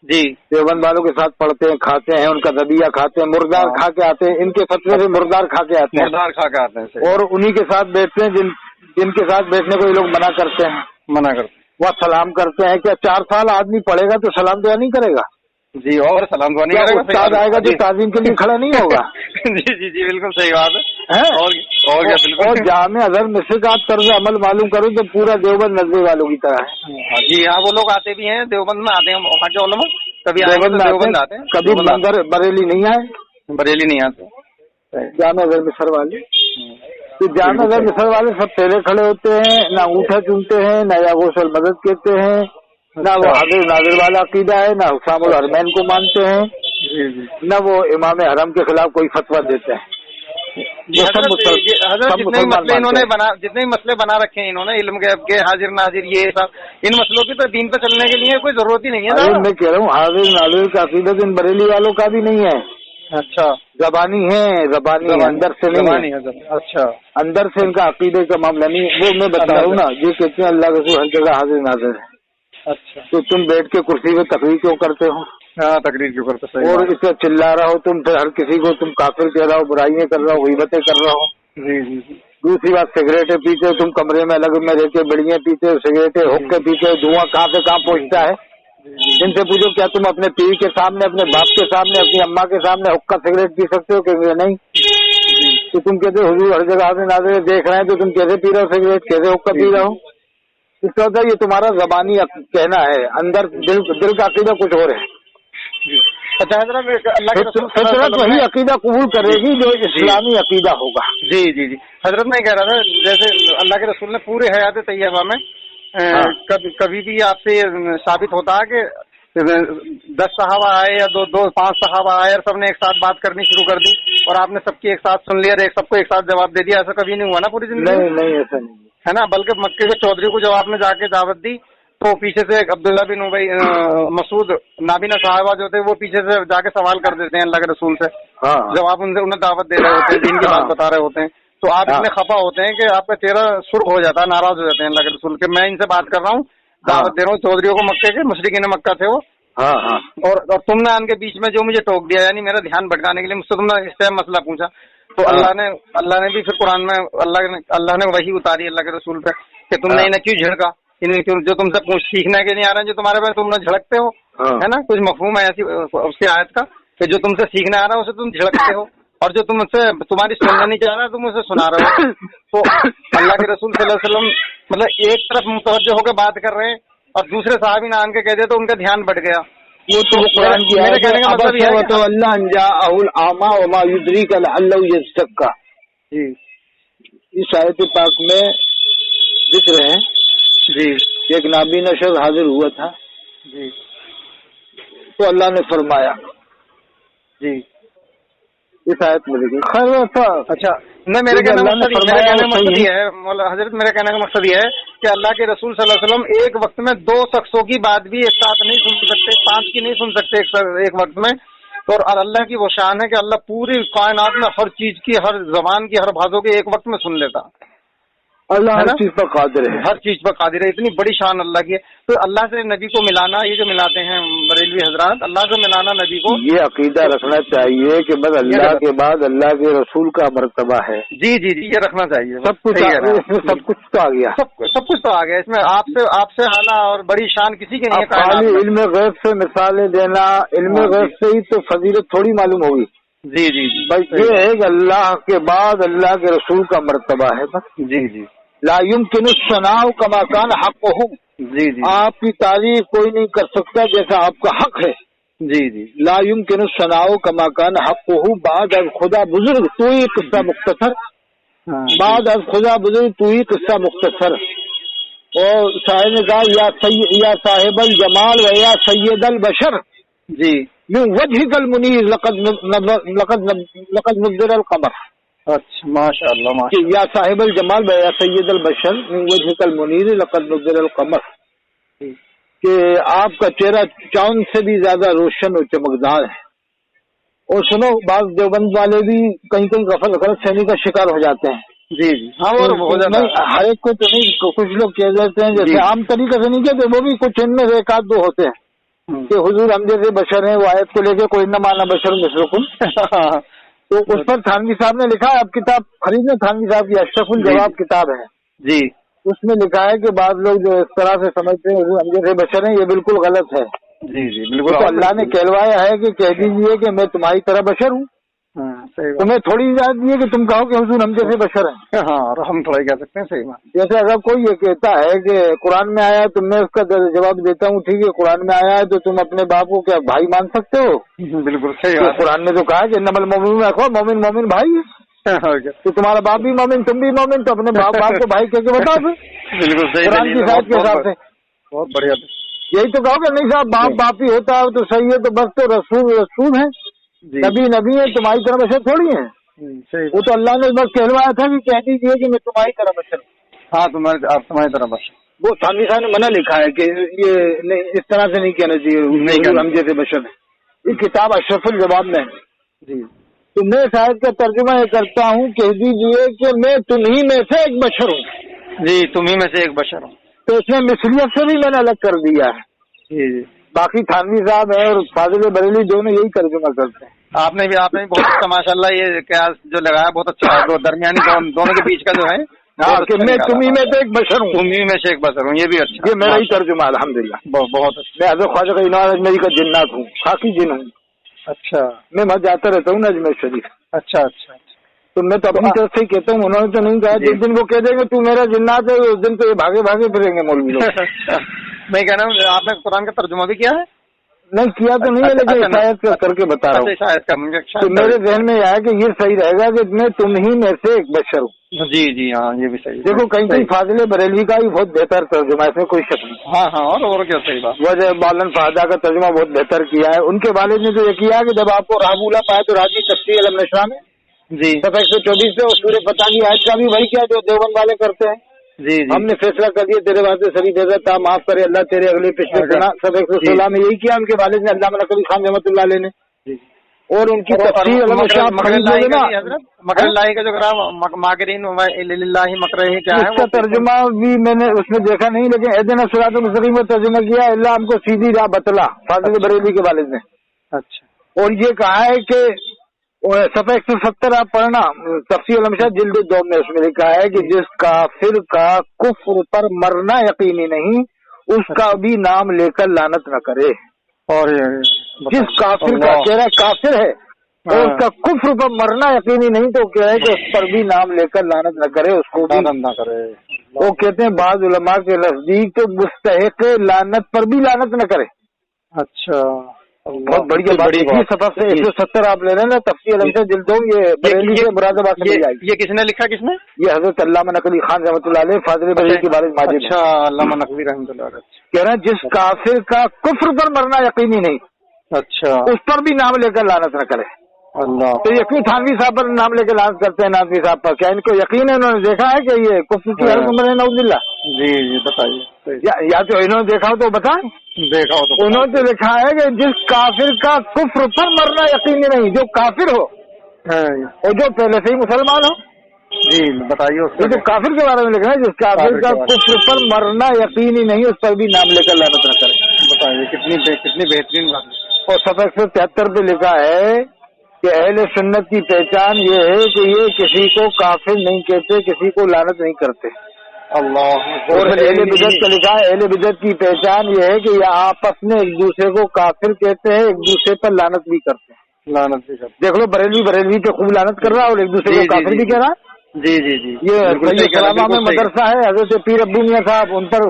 जी, देवबंद वालों के साथ पढ़ते हैं, खाते हैं, उनका दबिया खाते हैं, मुर्दार खा के आते हैं, इनके फतवे से मुर्दार खा के आते हैं, मुर्दार खा के आते हैं, और उन्हीं के साथ बैठते हैं जिनके साथ बैठने को ये लोग मना करते हैं। वह सलाम करते हैं। क्या 4 साल आदमी पढ़ेगा तो सलाम दुआ नहीं करेगा जी, और सलाम दुआ नहीं करेगा, उस्ताद आएगा जो ताजीम के लिए खड़ा नहीं होगा। जी जी जी, बिल्कुल सही बात है। और क्या, बिल्कुल। और जामे अजहर मिस्र का तर्ज अमल मालूम करो तो पूरा देवबंद नजदे वालों की तरह है। जी हाँ, वो लोग आते भी हैं देवबंद में, आते हैं वहाँ के उलमा, कभी देवबंद आते हैं, कभी बरेली नहीं आए, बरेली नहीं आते जामे अजहर मिस्र वाले। तो जामे अजहर मिस्र वाले सब पहले खड़े होते हैं, ना अंगूठा चूमते हैं, ना या गोसल मदद कहते हैं, ना वो हाफिज नादिर वाला अकीदा है, ना हुसामुल हरमैन को मानते हैं, न वो इमाम हरम के खिलाफ कोई फतवा देते हैं। जितने मसले बना रखे हैं इन्होंने, इल्म के हाजिर नाजिर ये सब, इन मसलों की तो दीन पे चलने के लिए कोई जरूरत ही नहीं है। मैं कह रहा हूँ हाजिर नाजिर का अकीदत इन बरेली वालों का भी नहीं है। अच्छा, जबानी है, अंदर से नहीं है। अच्छा, अंदर से इनका अकीदे का मामला नहीं। वो मैं बता रहा हूँ ना, ये कहते हैं अल्लाह रसूल हर जगह हाजिर नाजिर है। अच्छा, तो तुम बैठ के कुर्सी पे तकरीर क्यों करते हो? हाँ, तकरीर क्यों करते हो? और इतना चिल्ला रहा हो तुम, हर किसी को तुम काफिर कह रहा हो, बुराइयां कर रहा हो, गीबतें कर रहा हो। जी जी जी। दूसरी बात, सिगरेटें पीते हो तुम, कमरे में अलग में रहते, बिड़ियां पीते हो, सिगरेटें हुक्के पीते हो, धुआं कहाँ से कहाँ पहुँचता है। इनसे पूछो क्या तुम अपने पीर के सामने, अपने बाप के सामने, अपनी अम्मा के सामने हुक्का सिगरेट पी सकते हो? कहेंगे नहीं। तो तुम कहते हो हुजूर हर जगह हाजिर नाज़िर देख रहे हैं, तो तुम कैसे पी रहे हो सिगरेट, कैसे हुक्का पी रहे हो? इसका होता है ये तुम्हारा जबानी कहना है, अंदर दिल का अकीदा कुछ और है। अच्छा, हजरत वही अकीदा कबूल करेगी जो इस्लामी अकीदा होगा। जी जी जी, हजरत मैं कह रहा था, जैसे अल्लाह के रसूल ने पूरे हयात तैयबा में कभी भी आपसे साबित होता है कि 10 सहाबा आए या 5 सहाबा आए और सबने एक साथ बात करनी शुरू कर दी और आपने सबकी एक साथ सुन लिया और सबको एक साथ जवाब दे दिया, ऐसा कभी नहीं हुआ ना पूरी जिंदगी? नहीं, ऐसा नहीं है ना। बल्कि मक्के के चौधरी को जब आपने जाके दावत दी तो पीछे से अब्दुल्ला बिन उबई मसूद नाबीना साहबा जो थे वो पीछे से जाके सवाल कर देते हैं अल्लाह के रसूल से। जब आप उन्हें दावत दे रहे होते हैं, दीन की बात बता रहे होते हैं, तो आप इतने खफा होते हैं कि आपका चेहरा सुर्ख हो जाता है, नाराज हो जाते हैं अल्लाह के रसूल के। मैं इनसे बात कर रहा हूँ, दावत दे रहा हूँ चौधरियों को मक्के के, मुशरिकीन मक्का थे वो। और तुमने उनके बीच में जो मुझे टोक दिया, यानी मेरा ध्यान भटकाने के लिए मुझसे तुमने इस टाइम मसला पूछा, तो अल्लाह ने भी फिर कुरान में अल्लाह ने वही उतारी अल्लाह के रसूल पे कि तुमने इन्हें क्यों झड़का, इन्हें क्यों, जो तुमसे सीखने के नहीं आ रहे हैं, जो तुम्हारे पास तुम झड़कते हो, है ना। कुछ मफहूम है ऐसी उसकी आयत का कि जो तुमसे सीखने आ रहा है उसे तुम झड़कते हो, और जो तुम्हारी सुनना नहीं चाह रहा तुम उसे सुना रहे हो। तो अल्लाह के रसूल सल्लल्लाहु अलैहि वसल्लम मतलब एक तरफ मुतवज्जो होकर बात कर रहे हैं और दूसरे साहबी ना आन के कह दे तो उनका ध्यान भट गया। वो तो कुरान की मेरे कहने का मतलब ये है तो अल्लाह अंजाउल आमा व मा युद्रिका लअल्लहु यज़क्का। जी, इस आयत पाक में जिक्र है जी, एक नाबीना शख्स हाजिर हुआ था जी, तो अल्लाह ने फरमाया जी, इस आयत में देखिए खैर था। अच्छा, नहीं, मेरे कहने का मकसद ये है हजरत, मेरा कहने का मकसद ये है कि अल्लाह के रसूल सल्लल्लाहु अलैहि वसल्लम एक वक्त में 2 शख्सों की बात भी एक साथ नहीं सुन सकते, 5 की नहीं सुन सकते एक वक्त में। तो और अल्लाह की वो शान है कि अल्लाह पूरी कायनात में हर चीज की, हर जबान की, हर भाषा की एक वक्त में सुन लेता। अल्लाह हर चीज पर कादिर है, हर चीज पर कादिर है। इतनी बड़ी शान अल्लाह की है। तो अल्लाह से नबी को मिलाना, ये जो मिलाते हैं बरेलवी हजरात, अल्लाह से मिलाना नबी को, ये अकीदा रखना चाहिए कि बस अल्लाह के बाद अल्लाह के रसूल का मर्तबा है। जी जी जी, ये रखना चाहिए। सब कुछ सब कुछ तो आ गया, सब कुछ तो आ गया इसमें। आपसे आला और बड़ी शान किसी की नहीं है। खाली इल्म गैब से मिसालें देना, इल्म गैब से ही तो फजीलत थोड़ी मालूम होगी। जी जी, बस ये है कि अल्लाह के बाद अल्लाह के रसूल का मर्तबा है बस। जी जी, ला युमकिनु सनाउ कमा कान हक़्क़ुहु। जी जी, आपकी तारीफ कोई नहीं कर सकता जैसा आपका हक है। जी जी, ला युमकिनु सनाउ कमा कान हक़्क़ुहु बाद अज़ खुदा बुजुर्ग तू ही किस्सा मुख्तसर। बाद अज़ खुदा बुजुर्ग तू ही किस्सा मुख्तसर। और शायर ने कहा या साहिबल जमाल व या सैयदल बशर। जी, من وجهك المنیر لقد نزل القمر. اچھا ماشاء اللہ یا صاحب الجمال یا سید البشر من وجهك المنیر لقد نزل القمر، کہ آپ کا چہرہ چاند سے بھی زیادہ روشن اور چمکدار ہے. اور سنو، بعض دیوبند والے بھی کہیں کہیں غلط فہمی کا شکار ہو جاتے ہیں. جی جی ہاں نہیں، ہر ایک کو تو نہیں، کچھ لوگ کہہ دیتے ہیں جیسے عام طریقے سے نہیں کہتے، وہ بھی کچھ ان میں ایک آدھ دو ہوتے ہیں کہ حضور ہم جیسے بشر ہیں، وہ آیت کو لے کے کوئی نہ مانا بشر مثلکم. تو اس پر تھانوی صاحب نے لکھا ہے، آپ کتاب خریدیں، تھانوی صاحب کی اشرف الجواب کتاب ہے جی، اس میں لکھا ہے کہ بعض لوگ جو اس طرح سے سمجھتے ہیں حضور ہم جیسے بشر ہیں، یہ بالکل غلط ہے. جی جی بالکل. تو اللہ نے کہلوایا ہے کہ کہہ دیجیے کہ میں تمہاری طرح بشر ہوں. تمہیں تھوڑی اجازت دی ہے کہ تم کہو کہ حضور ہم جیسے بشر ہیں. ہاں، اور ہم تھوڑا کہہ سکتے ہیں. صحیح بات. جیسے اگر کوئی یہ کہتا ہے کہ قرآن میں آیا ہے تو میں اس کا جواب دیتا ہوں، ٹھیک ہے قرآن میں آیا ہے تو تم اپنے باپ کو کیا بھائی مان سکتے ہو؟ بالکل صحیح بات. قرآن نے تو کہا کہ انما المؤمنون اخوہ، مومن مومن بھائی ہے. تو تمہارا باپ بھی مومن، تم بھی مومن، تو اپنے باپ کو بھائی کہہ کے بتاؤ. بالکل صحیح. قرآن کی صاحب کے حساب سے بہت بڑھیا. یہی تو کہو کہ نہیں صاحب باپ ہی ہوتا ہے تو صحیح ہے، تو بس تو رسول ہیں، نبی ہے، تمہاری طرح بشر تھوڑی ہیں. وہ تو اللہ نے بس کہلوایا تھا کہ کہہ دیجیے کہ میں تمہاری طرح بشر ہوں. ہاں آپ تمہاری طرح بشر. وہ تھانوی صاحب نے منع لکھا ہے کہ یہ نہیں، اس طرح سے نہیں کہنا چاہیے ہم جیسے بشر ہیں. یہ کتاب اشرف الجواب میں ہے. جی. تو میں شاید کا ترجمہ یہ کرتا ہوں، کہہ دیجیے کہ میں تمہیں میں سے ایک بشر ہوں. جی، تمہیں میں سے ایک بشر ہوں. تو اس میں مثلیت سے بھی میں نے الگ کر دیا ہے. جی جی. باقی تھانوی صاحب ہیں اور فاضل بریلوی دونوں یہی ترجمہ کرتے ہیں. آپ نے بھی بہت اچھا ماشاء اللہ یہ قیاس جو لگایا بہت اچھا ہے. درمیانی دونوں کے بیچ کا جو ہے کہ میں تمہیں میں سے ایک بشر ہوں. تمہیں میں سے ایک بشر ہوں، یہ بھی اچھا. یہ میرا ہی ترجمہ الحمدللہ. بہت اچھا. میں حضرت خواجہ انعام اجمیری کا جنات ہوں، خاکی جن ہوں. اچھا. میں وہاں جاتا رہتا ہوں نا اجمیر شریف. اچھا اچھا. تو میں تو اپنی طرف سے ہی کہتا ہوں، انہوں نے تو نہیں کہا. جس دن وہ کہہ دیں گے تو میرا جنات ہے، اس دن تو یہ بھاگے بھاگے پھریں گے مولوی لوگ. میں کہہ رہا ہوں آپ نے قرآن کا ترجمہ بھی کیا ہے؟ نہیں کیا تو نہیں ہے، لیکن شاید کر کے بتا رہا ہوں. تو میرے ذہن میں یہ ہے کہ یہ صحیح رہے گا کہ میں تم ہی میں سے ایک بشر ہوں. جی جی ہاں، یہ بھی صحیح. دیکھو کہیں کہیں فاضل بریلوی کا بھی بہت بہتر ترجمہ ہے، اس میں کوئی شک نہیں. ہاں ہاں، اور کیا صحیح بات. وجہ بالن فہدہ کا ترجمہ بہت بہتر کیا ہے. ان کے والد نے تو یہ کیا کہ جب آپ کو راہبولا پایا تو راجی تفسیر النشرہ میں جی 124 سے اور سورہ فتح کی آیت کا بھی وہی کیا جو دیوبند والے کرتے ہیں. جی. ہم نے فیصلہ کر دیا تیرے واسطے سری بھیجا تھا، معاف کرے اللہ تیرے اگلے پچھلے گناہ. 116 میں یہی کیا ان کے والد نے، علامہ نقوی خان رحمۃ اللہ علیہ نے. اور ان کی تفسیر مکر اللہ کا جو ماکرین مکرہ کیا ہے اس کا ترجمہ بھی میں نے اس میں دیکھا نہیں، لیکن اہدنا صراط المستقیم میں ترجمہ کیا اللہ ہم کو سیدھی راہ بتلا، فاضل بریلوی کے والد نے. اچھا. اور یہ کہا ہے کہ صفحہ 170 آپ پڑھنا تفسیر الامشاد جلد 2 میں، اس میں لکھا ہے کہ جس کافر کا کفر پر مرنا یقینی نہیں اس کا بھی نام لے کر لعنت نہ کرے. اور جس کافر کا کہہ رہا کافر ہے اور اس کا کفر پر مرنا یقینی نہیں تو کہہ رہے کہ اس پر بھی نام لے کر لعنت نہ کرے، اس کو بھی نہ کرے. وہ کہتے ہیں بعض علماء کے نزدیک تو مستحق لعنت پر بھی لعنت نہ کرے. اچھا، بہت بڑی بات. صفحہ سے 170 آپ لے رہے ہیں نا تفسیر الامشاد جلد 2، یہ بریلی سے مراد آباد سے آئی. یہ کس نے لکھا؟ کس نے؟ یہ حضرت علامہ نقوی خان رحمۃ اللہ علیہ فاضل بریلی کے بارے میں ماجد. اچھا، علامہ نقوی رحمۃ اللہ علیہ کہہ رہے ہیں جس کافر کا کفر پر مرنا یقینی نہیں، اچھا، اس پر بھی نام لے کر لعنت نہ کرے. اللہ. تو یہ کیوں تھانوی صاحب پر نام لے کے لعنت کرتے ہیں نانوی صاحب پر؟ کیا ان کو یقین ہے؟ انہوں نے دیکھا ہے کہ یہ کفر کی ہر عمر ہے نعوذ باللہ؟ جی جی بتائیے. یا تو انہوں نے دیکھا ہو تو بتا. دیکھا ہو تو انہوں نے لکھا ہے کہ جس کافر کا کفر پر مرنا یقینی نہیں، جو کافر ہو اور جو پہلے سے ہی مسلمان ہو. جی بتائیے. یہ تو کافر کے بارے میں لکھا ہے جس کافر کا کفر پر مرنا یقینی نہیں اس پر بھی نام لے کر لعنت نہ کرے. بتائیے کتنی بہترین بات ہے. اور صفحہ 173 پہ لکھا ہے کہ اہل سنت کی پہچان یہ ہے کہ یہ کسی کو کافر نہیں کہتے، کسی کو لعنت نہیں کرتے. اللہ. اور اہل بدعت کا لکھا ہے اہل بدعت کی پہچان یہ ہے کہ یہ آپس میں ایک دوسرے کو کافر کہتے ہیں، ایک دوسرے پر لعنت بھی کرتے ہیں. لعنت بھی کرتے. دیکھ لو بریلوی پہ خوب لعنت کر رہا اور ایک دوسرے کو کافر بھی کہہ رہا. جی جی جی. یہ کلامہ میں مدرسہ ہے حضرت پیر ابو میاں صاحب، ان پر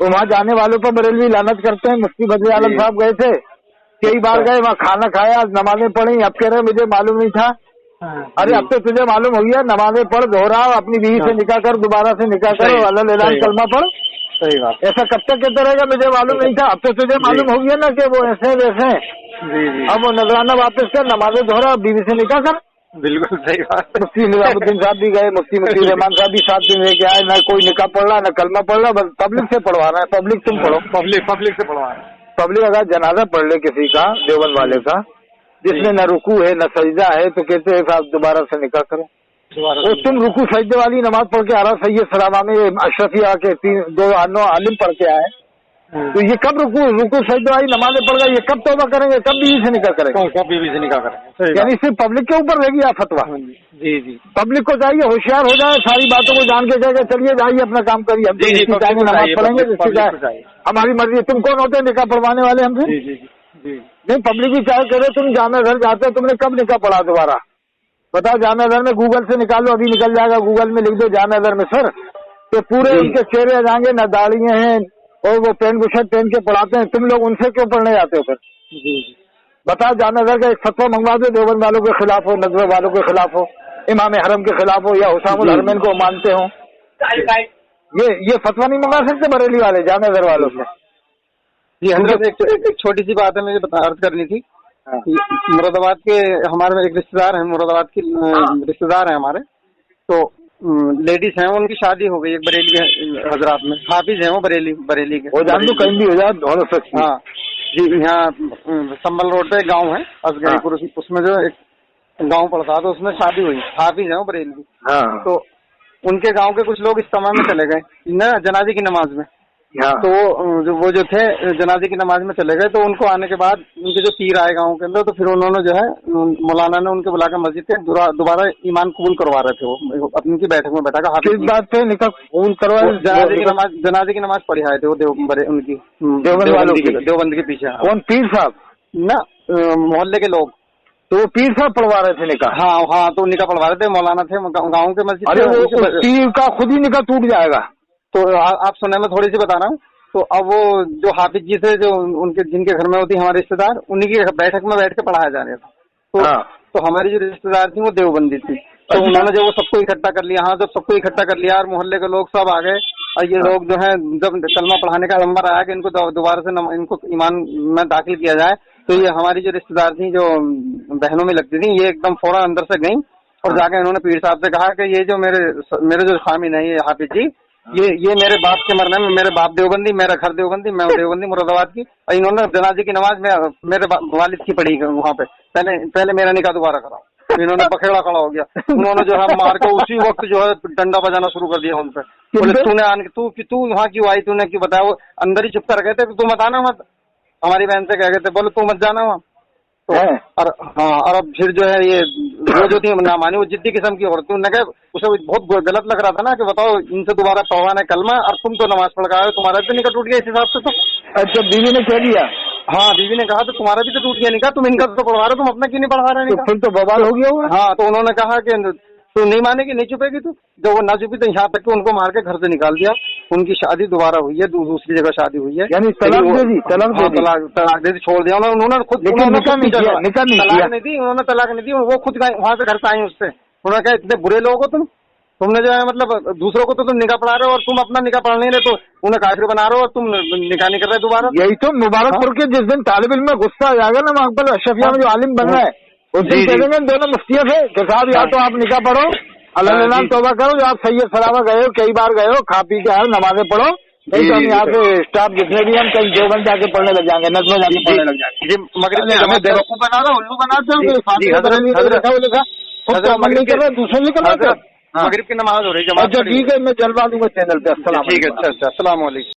وہاں جانے والوں پر بریلوی لعنت کرتے ہیں. مفتی بدر عالم صاحب گئے تھے، کئی بار گئے، وہاں کھانا کھایا، نمازیں پڑھی. اب کہہ رہے مجھے معلوم نہیں تھا. ارے اب تو تجھے معلوم ہو گیا، نمازیں پڑھ، دوہرا، اپنی بیوی سے نکاح کر، دوبارہ سے نکاح کرو، اللہ اعلان کلمہ پڑھ. सही बात। ऐसा कब तक कहता रहेगा मुझे मालूम नहीं था, अब तो तुझे मालूम हो गया ना कि वो ऐसे वैसे हैं। जी जी। अब वो नजराना वापस कर, नमाज़ें दोहरा, बीवी से निकाह कर। बिल्कुल सही बात। मुफ्ती निजामुद्दीन साहब भी गए, मुफ्ती रहमान साहब भी 7 दिन रह के आए, न कोई निकाह पढ़ रहा न कलमा पढ़ रहा, बस पब्लिक से पढ़वा रहा है। पब्लिक तुम पढ़ो, पब्लिक से पढ़वा रहे हैं। पब्लिक अगर जनाजा पढ़ ले किसी का देवबंद वाले का जिसमें न रुकू है न सजदा है तो कहते हैं साहब दोबारा से निकाह करो। और तुम रुकू सजदे वाली नमाज पढ़ के आ रहा, सैयद सलामा में अशरफिया के 2 आलिम पढ़ के आए, तो ये कब रुकू सजदे वाली नमाजें पढ़ गए, ये कब तौबा करेंगे, कब बीवी से निकाह करेंगे, कब बीवी से निकाह करेंगे। यानी सिर्फ पब्लिक के ऊपर रहेगी यह फतवा। जी जी। पब्लिक को चाहिए होशियार हो जाए, सारी बातों को जान के जाएगा, चलिए जाइए अपना काम करिए, हम तो चाहेंगे नमाज पढ़ेंगे जिससे जाए, हमारी मर्जी। तुम कौन होते हैं निकाह पढ़वाने वाले हमसे? नहीं, पब्लिक भी चाहे करे, तुम जामे घर जाते हो, तुमने कब निकाह पढ़ा दोबारा बताओ? जामे घर में गूगल से निकालो, अभी निकल जाएगा, गूगल में लिख दो जामे घर में सर, तो पूरे उनके चेहरे आ जाएंगे, न दाढ़ियां हैं, और वो पेन बुशर्ट पहन के पढ़ाते हैं। तुम लोग उनसे क्यों पढ़ने जाते हो फिर? बताओ, जामे घर का एक फतवा मंगवा दो, देवबंद वालों के खिलाफ हो, नजर वालों के खिलाफ हो, इमाम हरम के खिलाफ हो, या हुसामुल हरमैन को मानते हो, ये फतवा नहीं मंगा सकते बरेली वाले जामे घर वालों से? जी हजरत, एक छोटी सी बात है मुझे अर्ज करनी थी। मुरादाबाद के हमारे एक रिश्तेदार हैं, मुरादाबाद की रिश्तेदार हैं हमारे, तो लेडीज हैं, उनकी शादी हो गई एक बरेली हजरात में, हाफिज हैं वो बरेली के। वो जान दो कहीं भी हो जाए दोनों सच। हाँ जी, यहाँ संबल रोड पे एक गाँव है असगरीपुर, उसमें जो एक गाँव पड़ता है, तो उसमें शादी हुई, हाफिज है वो बरेली की। तो उनके गाँव के कुछ लोग इज्तिमा में चले गए ना जनाजे की नमाज में, तो वो जो थे जनाजे की नमाज में चले गए, तो उनको आने के बाद उनके जो पीर आए गाँव के अंदर, तो फिर उन्होंने जो है मौलाना ने उनके बुलाकर मस्जिद से दोबारा ईमान कबूल करवा रहे थे, वो अपनी की बैठक में बैठा कर किस बात पे निकाह कबूल करवाए? जनाजे की नमाज पढ़ी आए थे वो उनकी देवबंद के पीछे। कौन पीर साहब? ना, मोहल्ले के लोग, तो वो पीर साहब पढ़वा रहे थे निकाह? हाँ, तो निकाह पढ़वा रहे थे, मौलाना थे गाँव के मस्जिद। अरे वो पीर का खुद ही निकाह टूट जाएगा। तो आप सुने, मैं थोड़ी सी बता रहा हूँ। तो अब वो जो हाफिज जी थे, जो उनके जिनके घर में होती हमारे रिश्तेदार, उन्हीं की बैठक में बैठ के पढ़ाया जा रहा था। तो हमारी जो रिश्तेदार थी वो देवबंदी थी, तो उन्होंने जब वो सबको इकट्ठा कर लिया, हाँ, जब सबको इकट्ठा कर लिया और मोहल्ले के लोग सब आ गए, और ये लोग जो है जब कलमा पढ़ाने का नंबर आया कि इनको दोबारा से इनको ईमान में दाखिल किया जाए, तो ये हमारी जो रिश्तेदार थी जो बहनों में लगती थी, ये एकदम फौरन अंदर से गई और जाके इन्होंने पीर साहब से कहा कि ये जो मेरे जो खामिन है ये हाफिज जी, ये मेरे बाप के मरने में, मेरे बाप देवबंदी, मेरा घर देवबंदी, मैं देवबंदी मुरादाबाद की, और इन्होंने जनाजे की नमाज में मेरे वालिद की पढ़ी वहाँ पे, पहले मेरा निकाह दोबारा कराओ। इन्होंने पखेड़ा खड़ा हो गया, उन्होंने जो है मार के उसी वक्त जो है डंडा बजाना शुरू कर दिया उन पे। बोले तूने आने तू वहाँ क्यों आई, तूने क्यों बताया? वो अंदर ही चुप कर गए थे, तू मत आना मत, हमारी बहन से कह गए थे, बोले तू मत जाना वहाँ। तो और अब फिर जो है ये वो जो थी नामानी, वो जिद्दी किस्म की औरत, उन्होंने कहा, उसे बहुत गलत लग रहा था ना कि बताओ इनसे दोबारा पढ़वाना है कलमा और तुम तो नमाज पढ़ गए, तुम्हारा भी निकाह टूट गया इस हिसाब से। तो अच्छा, बीवी ने कह दिया? हाँ, बीवी ने कहा तो तुम्हारा भी तो टूट गया निकाह, तुम इनका तो पढ़वा रहे हो, तुम अपना क्यों नहीं पढ़वा रहे? तो फिर तो बवाल हो गया होगा। हाँ, तो उन्होंने कहा कि तू नहीं मानेगी, नहीं चुपेगी तू। जब वो ना चुपी तो यहाँ तक कि उनको मार के घर से निकाल दिया। उनकी शादी दोबारा हुई है, दूसरी जगह शादी हुई है, यानी तलाक दे दी, तलाक दे दी, छोड़ दिया उन्होंने खुद। निकाह नहीं दिया, तलाक नहीं दी उन्होंने, तलाक नहीं दी, वो खुद वहाँ से घर से आई उससे। उन्होंने कहा इतने बुरे लोग हो तुमने जो है मतलब दूसरों को तो तुम निकाह पढ़ा रहे हो और तुम अपना निकाह पढ़ नहीं रहे, तो उन्हें काफिर बना रहे हो और तुम निकाह नहीं कर रहे दोबारा। यही तो मुबारकपुर के जिस दिन तालिब इल्म में गुस्सा आ जाएगा ना, वहाँ पर अशरफिया में जो आलिम बन रहा है, उस दिन कह देंगे दोनों मुफ्तियों से कि साहब या तो आप निकाह पढ़ो, अल्लाह के नाम तौबा करो, जो आप सैयद सलामा गए हो, कई बार गए हो, खा पी के आए, नमाजें पढ़ो, नहीं तो हम यहाँ से स्टाफ जितने भी हम कहीं देवबंद जाके पढ़ने लग जाएंगे, नज़्म जाके पढ़ने लग जाएंगे। जी, मगरिब में हमें बेवकूफ बना रहा, उल्लू बनाते हो, अमल नहीं कर रहे, दूसरे नहीं कर रहे। मगरिब की नमाज हो रही है। अच्छा ठीक है, मैं चलवा दूंगा चैनल पे। ठीक है, अच्छा, अस्सलाम वालेकुम।